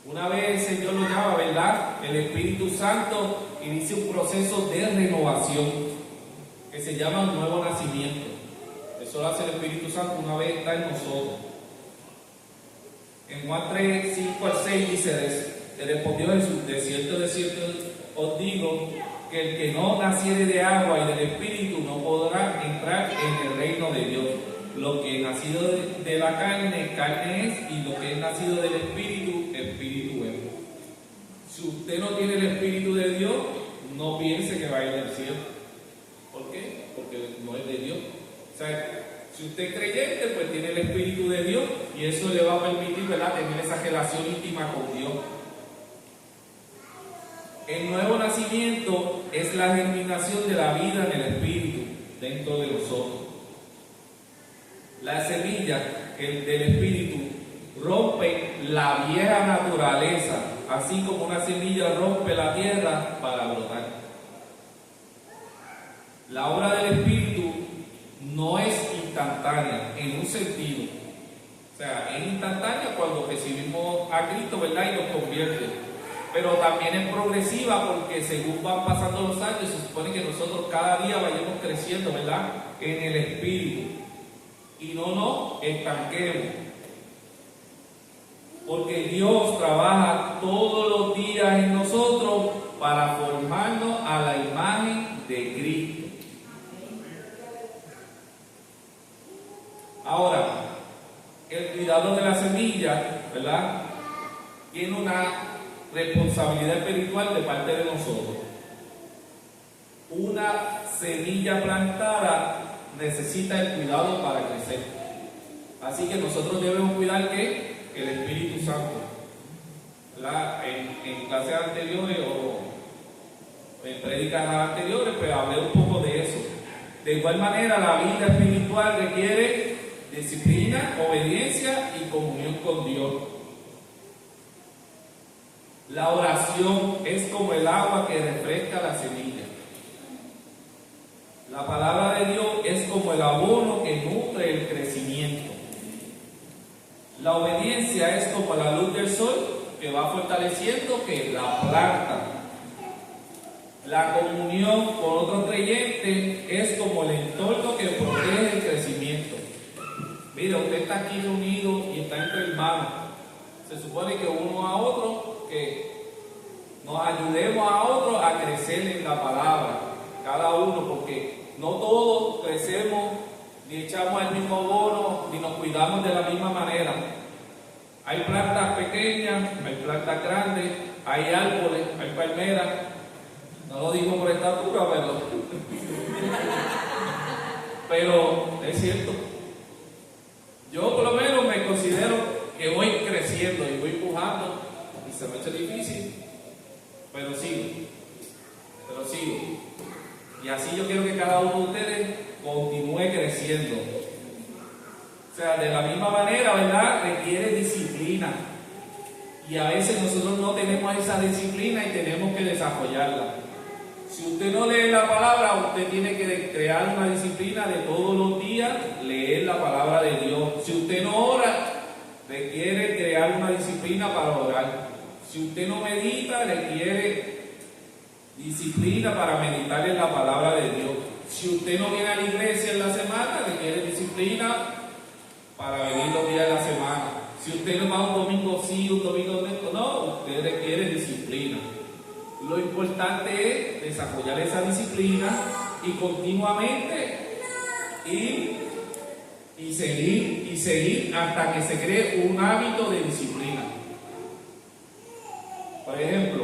Una vez el Señor lo llama, ¿verdad?, el Espíritu Santo inicia un proceso de renovación que se llama un nuevo nacimiento. Eso lo hace el Espíritu Santo una vez está en nosotros. En Juan 3, 5 al 6 dice, le respondió Jesús: de cierto os digo, que el que no naciere de agua y del Espíritu no podrá entrar en el reino de Dios. Lo que es nacido de la carne, carne es, y lo que es nacido del Espíritu, Espíritu es. Si usted no tiene el Espíritu de Dios, no piense que va a ir al cielo. ¿Por qué? Porque no es de Dios. O sea, si usted es creyente, pues tiene el Espíritu de Dios y eso le va a permitir, ¿verdad?, tener esa relación íntima con Dios. El nuevo nacimiento es la germinación de la vida en el Espíritu dentro de nosotros. La semilla del Espíritu rompe la vieja naturaleza, así como una semilla rompe la tierra para brotar. La obra del Espíritu no es instantánea en un sentido. O sea, es instantánea cuando recibimos a Cristo, ¿verdad?, y nos convierte. Pero también es progresiva porque según van pasando los años, se supone que nosotros cada día vayamos creciendo, ¿verdad?, en el Espíritu. Y no nos estanquemos. Porque Dios trabaja todos los días en nosotros para formarnos a la imagen de Cristo. Ahora, el cuidado de la semilla, ¿verdad?, tiene una responsabilidad espiritual de parte de nosotros. Una semilla plantada necesita el cuidado para crecer. Así que nosotros debemos cuidar que el Espíritu Santo, ¿verdad? En clases anteriores o en prédicas anteriores, pues hablé un poco de eso. De igual manera, la vida espiritual requiere disciplina, obediencia y comunión con Dios. La oración es como el agua que refresca la semilla. La palabra de Dios es como el abono que nutre el crecimiento. La obediencia es como la luz del sol que que va fortaleciendo que la planta. La comunión con otros creyentes es como el entorno que protege el crecimiento. Mira, usted está aquí reunido y está entre hermanos. Se supone que uno a otro, que nos ayudemos a otros a crecer en la palabra, cada uno, porque no todos crecemos, ni echamos el mismo bono, ni nos cuidamos de la misma manera. Hay plantas pequeñas, hay plantas grandes, hay árboles, hay palmeras. No lo digo por estatura, pero es cierto. Yo por lo menos me considero que voy creciendo y voy empujando, y se me ha hecho difícil, pero sigo. Y así yo quiero que cada uno de ustedes continúe creciendo. O sea, de la misma manera, ¿verdad? Requiere disciplina. Y a veces nosotros no tenemos esa disciplina y tenemos que desarrollarla. Si usted no lee la palabra, usted tiene que crear una disciplina de todos los días leer la palabra de Dios. Si usted no ora, requiere crear una disciplina para orar. Si usted no medita, requiere disciplina para meditar en la palabra de Dios. Si usted no viene a la iglesia en la semana, requiere disciplina para venir los días de la semana. Si usted no va un domingo sí, un domingo no, usted requiere disciplina. Lo importante es desarrollar esa disciplina y continuamente ir y seguir hasta que se cree un hábito de disciplina. Por ejemplo,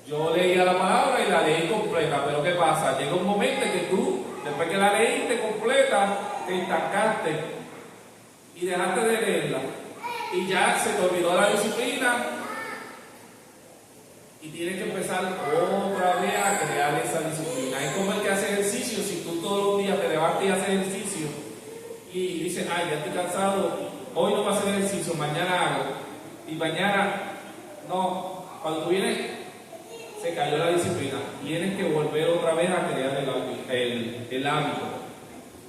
yo leía la palabra y la leí completa, pero ¿qué pasa? Llega un momento en que tú, después que la leíste completa, te estancaste y dejaste de leerla y ya se te olvidó la disciplina. Y tienes que empezar otra vez a crear esa disciplina. Es como el que hace ejercicio. Si tú todos los días te levantas y haces ejercicio y dices, ay, ya estoy cansado, hoy no voy a hacer ejercicio, mañana hago. Y mañana, no, cuando tú vienes, se cayó la disciplina. Tienes que volver otra vez a crear el hábito.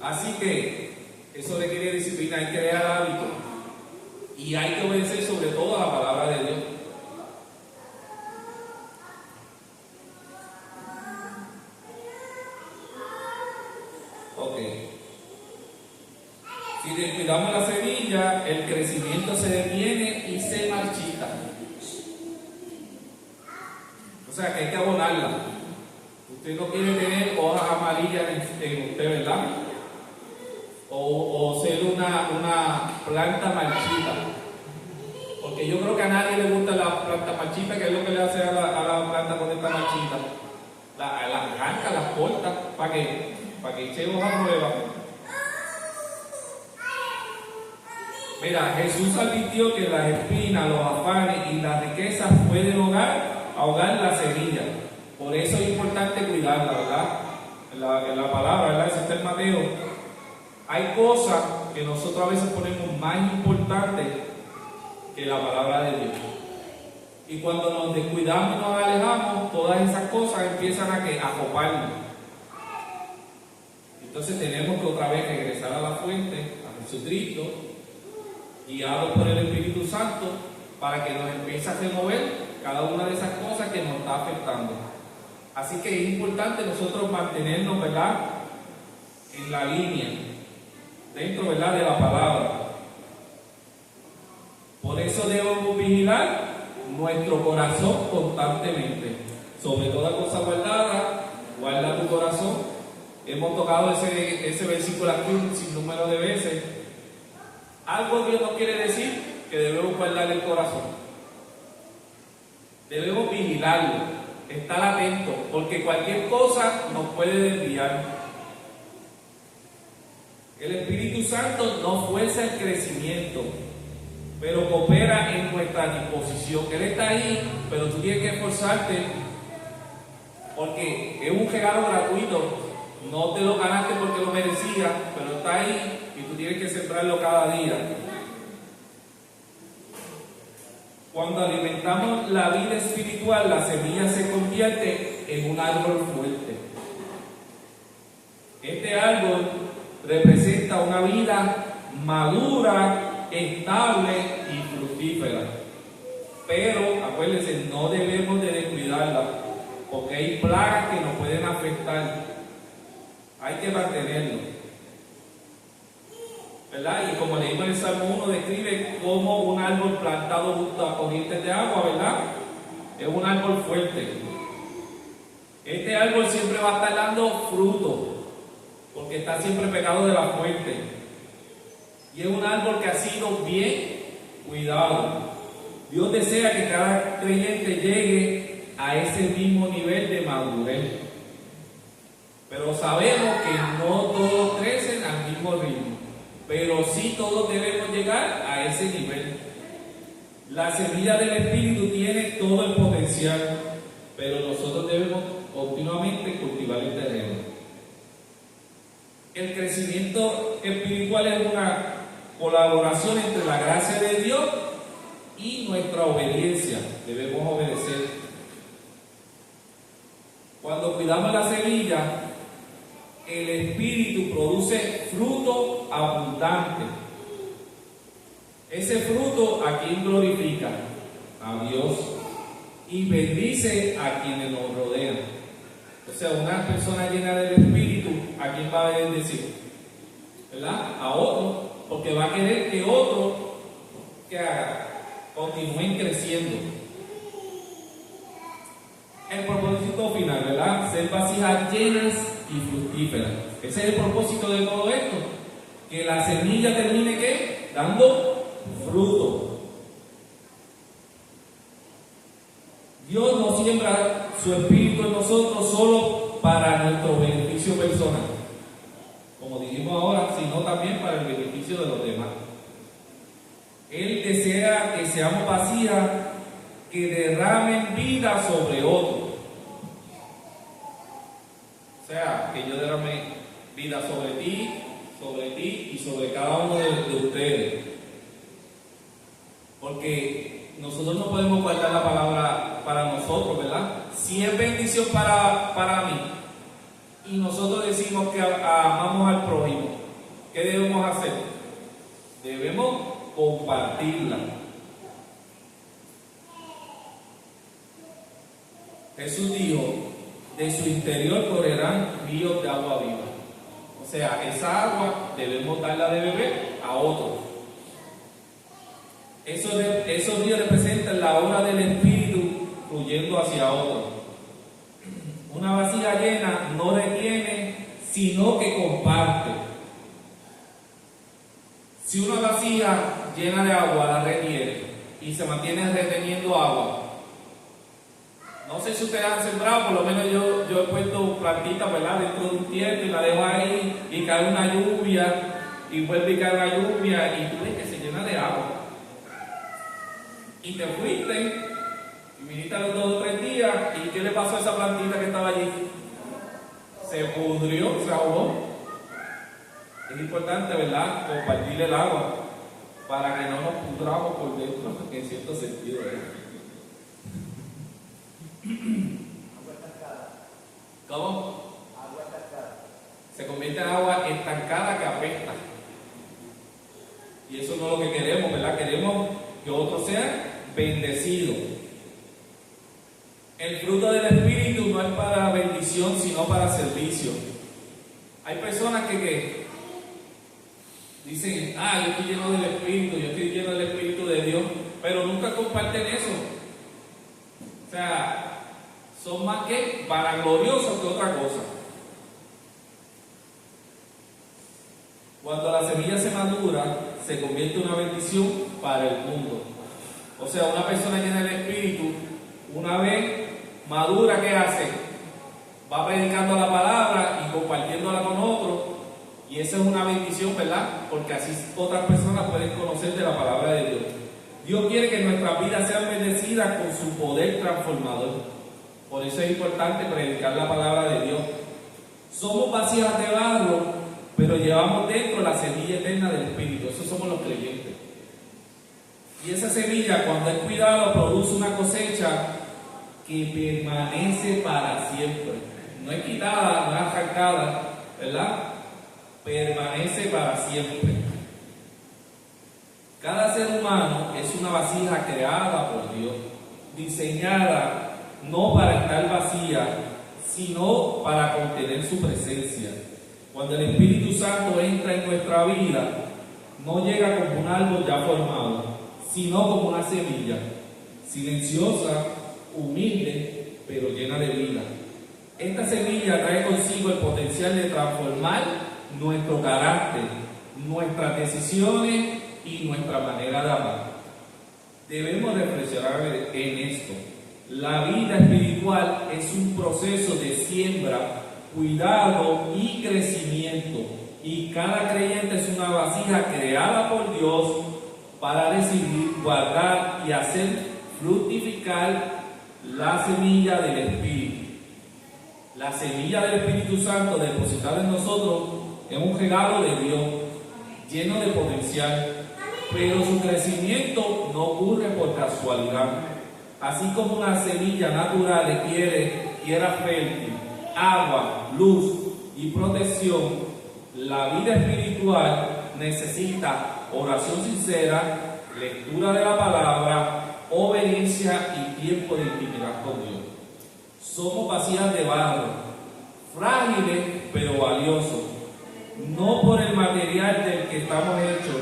Así que eso requiere disciplina, hay que crear hábito. Y hay que obedecer sobre todo a la palabra de Dios. Ok. Si descuidamos la semilla, el crecimiento se detiene y se marchita. O sea que hay que abonarla. Usted no quiere tener hojas amarillas en usted, ¿verdad? O ser una planta marchita. Porque yo creo que a nadie le gusta la planta marchita, que es lo que le hace a la planta con esta marchita. La arranca, las corta, para que eche hojas nuevas. Mira, Jesús advirtió que las espinas, los afanes y las riquezas pueden ahogar la semilla. Por eso es importante cuidarla, ¿verdad? En la palabra, ¿verdad? Eso está en Mateo. Hay cosas que nosotros a veces ponemos más importantes que la palabra de Dios. Y cuando nos descuidamos y nos alejamos, todas esas cosas empiezan a coparnos. Entonces tenemos que otra vez regresar a la fuente, a Jesucristo, guiados por el Espíritu Santo, para que nos empiece a remover cada una de esas cosas que nos está afectando. Así que es importante nosotros mantenernos, ¿verdad?, en la línea, dentro, ¿verdad?, de la palabra. Por eso debemos vigilar nuestro corazón constantemente. Sobre toda cosa guardada, guarda tu corazón. Hemos tocado ese versículo aquí un sinnúmero de veces. Algo Dios nos quiere decir que debemos guardar el corazón. Debemos vigilarlo, estar atentos, porque cualquier cosa nos puede desviar. El Espíritu Santo no fuerza el crecimiento, pero coopera en nuestra disposición. Él está ahí, pero tú tienes que esforzarte, porque es un regalo gratuito. No te lo ganaste porque lo merecías, pero está ahí y tú tienes que sembrarlo cada día. Cuando alimentamos la vida espiritual, la semilla se convierte en un árbol fuerte. Este árbol representa una vida madura, estable y fructífera. Pero acuérdense, no debemos de descuidarla, porque hay plagas que nos pueden afectar. Hay que mantenerlo, ¿verdad? Y como leímos en el Salmo 1, describe cómo un árbol plantado junto a corrientes de agua, ¿verdad? Es un árbol fuerte. Este árbol siempre va a estar dando fruto, porque está siempre pegado de la fuente. Y es un árbol que ha sido bien cuidado. Dios desea que cada creyente llegue a ese mismo nivel de madurez. Pero sabemos que no todos crecen al mismo ritmo, pero sí todos debemos llegar a ese nivel. La semilla del Espíritu tiene todo el potencial, pero nosotros debemos continuamente cultivar el terreno. El crecimiento espiritual es una colaboración entre la gracia de Dios y nuestra obediencia. Debemos obedecer. Cuando cuidamos la semilla, el Espíritu produce fruto abundante. Ese fruto, ¿a quién glorifica? A Dios. Y bendice a quienes nos rodean. O sea, una persona llena del Espíritu, ¿a quién va a bendecir? ¿Verdad? A otro, porque va a querer que otros que continúen creciendo. El propósito final, ¿verdad? Ser vasijas llenas y fructíferas. Ese es el propósito de todo esto. Que la semilla termine, ¿qué? Dando fruto. Dios no siembra su Espíritu en nosotros solo para nuestro beneficio personal, como dijimos ahora, sino también para el beneficio de los demás. Él desea que seamos vasijas que derramen vida sobre otros. O sea, que yo derrame vida sobre ti y sobre cada uno de ustedes. Porque nosotros no podemos guardar la palabra para nosotros, ¿verdad? Si es bendición para mí y nosotros decimos que amamos al prójimo, ¿qué debemos hacer? Debemos compartirla. Jesús dijo, de su interior correrán ríos de agua viva. O sea, esa agua debemos darla de beber a otros. Esos ríos representan la obra del Espíritu fluyendo hacia otros. Una vasija llena no retiene, sino que comparte. Si una vasija llena de agua la retiene y se mantiene reteniendo agua, no sé si ustedes han sembrado, por lo menos yo he puesto plantitas, ¿verdad?, dentro de un tiesto y la dejo ahí y cae una lluvia y vuelve y cae una lluvia y tú ves que se llena de agua. Y te fuiste y viniste a los 2 o 3 días y ¿qué le pasó a esa plantita que estaba allí? Se pudrió, se ahogó. Es importante, ¿verdad?, compartir el agua para que no nos pudramos por dentro, en cierto sentido, ¿verdad? Agua estancada. ¿Cómo? Agua estancada. Se convierte en agua estancada que apesta. Y eso no es lo que queremos, ¿verdad? Queremos que otros sean bendecidos. El fruto del Espíritu no es para bendición, sino para servicio. Hay personas que dicen, yo estoy lleno del Espíritu, yo estoy lleno del Espíritu de Dios, pero nunca comparten eso. O sea, son más que vanagloriosos que otra cosa. Cuando la semilla se madura, se convierte en una bendición para el mundo. O sea, una persona llena del Espíritu, una vez madura, ¿qué hace? Va predicando la palabra y compartiéndola con otros, y esa es una bendición, ¿verdad? Porque así otras personas pueden conocer de la palabra de Dios. Dios quiere que nuestras vidas sean bendecidas con su poder transformador. Por eso es importante predicar la palabra de Dios. Somos vasijas de barro, pero llevamos dentro la semilla eterna del Espíritu. Esos somos los creyentes. Y esa semilla, cuando es cuidada, produce una cosecha que permanece para siempre. No es quitada, no es arrancada, ¿verdad? Permanece para siempre. Cada ser humano es una vasija creada por Dios, diseñada no para estar vacía, sino para contener su presencia. Cuando el Espíritu Santo entra en nuestra vida, no llega como un árbol ya formado, sino como una semilla, silenciosa, humilde, pero llena de vida. Esta semilla trae consigo el potencial de transformar nuestro carácter, nuestras decisiones y nuestra manera de amar. Debemos reflexionar en esto. La vida espiritual es un proceso de siembra, cuidado y crecimiento. Y cada creyente es una vasija creada por Dios para recibir, guardar y hacer fructificar la semilla del Espíritu. La semilla del Espíritu Santo depositada en nosotros es un regalo de Dios, lleno de potencial, pero su crecimiento no ocurre por casualidad. Así como una semilla natural requiere tierra fértil, agua, luz y protección, la vida espiritual necesita oración sincera, lectura de la palabra, obediencia y tiempo de intimidad con Dios. Somos vasijas de barro, frágiles pero valiosos, no por el material del que estamos hechos,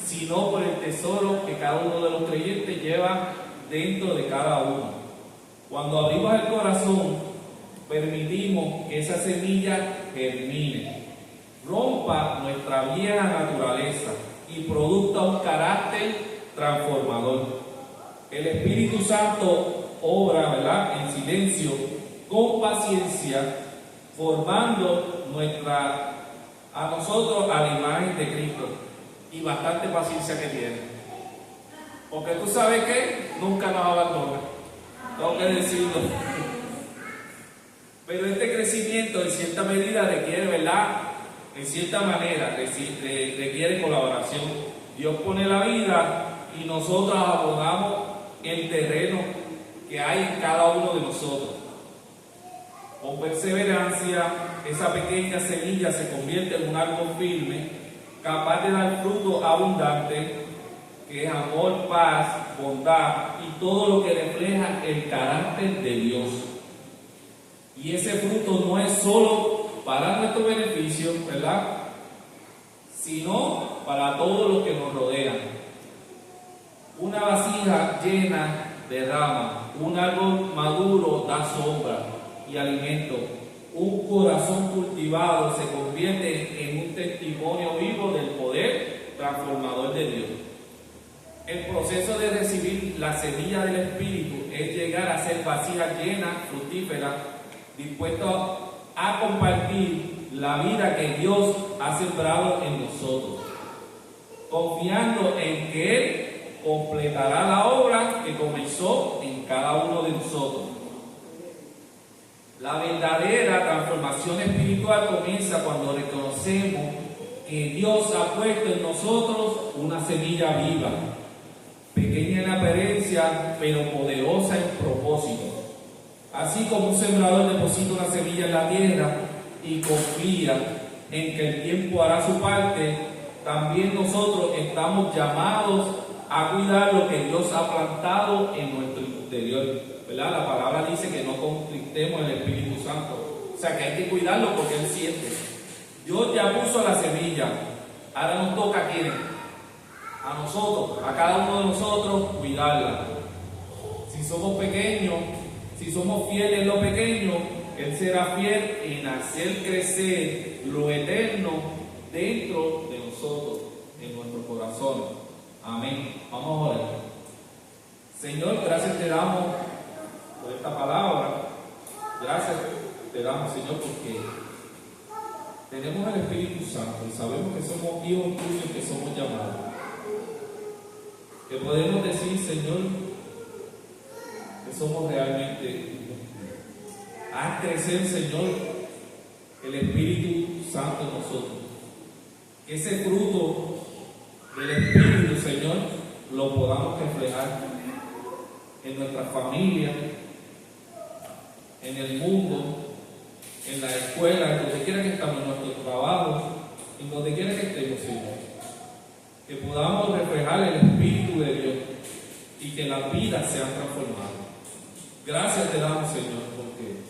sino por el tesoro que cada uno de los creyentes lleva dentro de cada uno. Cuando abrimos el corazón, permitimos que esa semilla germine, rompa nuestra vieja naturaleza y produzca un carácter transformador. El Espíritu Santo obra, ¿verdad?, en silencio, con paciencia, formando a nosotros a la imagen de Cristo. Y bastante paciencia que tiene. Porque tú sabes que nunca nos abandona. Tengo que decirlo. Pero este crecimiento en cierta medida requiere, ¿verdad?, en cierta manera requiere colaboración. Dios pone la vida y nosotros abonamos el terreno que hay en cada uno de nosotros. Con perseverancia, esa pequeña semilla se convierte en un árbol firme, capaz de dar fruto abundante, que es amor, paz, bondad y todo lo que refleja el carácter de Dios. Y ese fruto no es solo para nuestro beneficio, ¿verdad?, sino para todos los que nos rodean. Una vasija llena derrama, un árbol maduro da sombra y alimento. Un corazón cultivado se convierte en un testimonio vivo del poder transformador de Dios. El proceso de recibir la semilla del Espíritu es llegar a ser vasija llena, fructífera, dispuesto a compartir la vida que Dios ha sembrado en nosotros, confiando en que Él completará la obra que comenzó en cada uno de nosotros. La verdadera transformación espiritual comienza cuando reconocemos que Dios ha puesto en nosotros una semilla viva, pequeña en apariencia, pero poderosa en propósito. Así como un sembrador deposita una semilla en la tierra y confía en que el tiempo hará su parte, también nosotros estamos llamados a cuidar lo que Dios ha plantado en nuestro interior, ¿verdad? La palabra dice que no contristemos el Espíritu Santo, o sea que hay que cuidarlo porque Él siente. Dios ya puso la semilla, ahora nos toca a quién, a nosotros, a cada uno de nosotros cuidarla. Si somos pequeños, si somos fieles en lo pequeño, Él será fiel en hacer crecer lo eterno dentro de nosotros, en nuestro corazón. Amén. Vamos a orar. Señor, gracias te damos por esta palabra. Gracias te damos, Señor, porque tenemos el Espíritu Santo y sabemos que somos hijos tuyos y que somos llamados. Que podemos decir, Señor, que somos realmente hijos. Haz crecer, Señor, el Espíritu Santo en nosotros. Que ese fruto del Espíritu, Señor, lo podamos reflejar en nuestra familia, en el mundo, en la escuela, en donde quiera que estamos, en nuestro trabajo, en donde quiera que estemos, Señor. que podamos reflejar el Espíritu de Dios y que las vidas sean transformadas. Gracias te damos, Señor, porque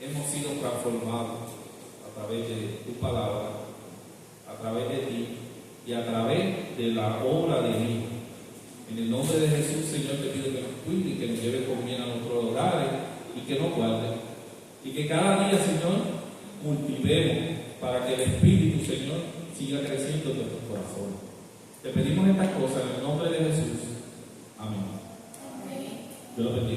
hemos sido transformados a través de tu palabra, a través de ti y a través de la obra de Dios. En el nombre de Jesús, Señor, te pido que nos cuide y que nos lleve con bien a nuestros hogares y que nos guarde. Y que cada día, Señor, cultivemos para que el Espíritu, Señor, siga creciendo en nuestros corazones. Te pedimos estas cosas en el nombre de Jesús. Amén. Dios los bendiga.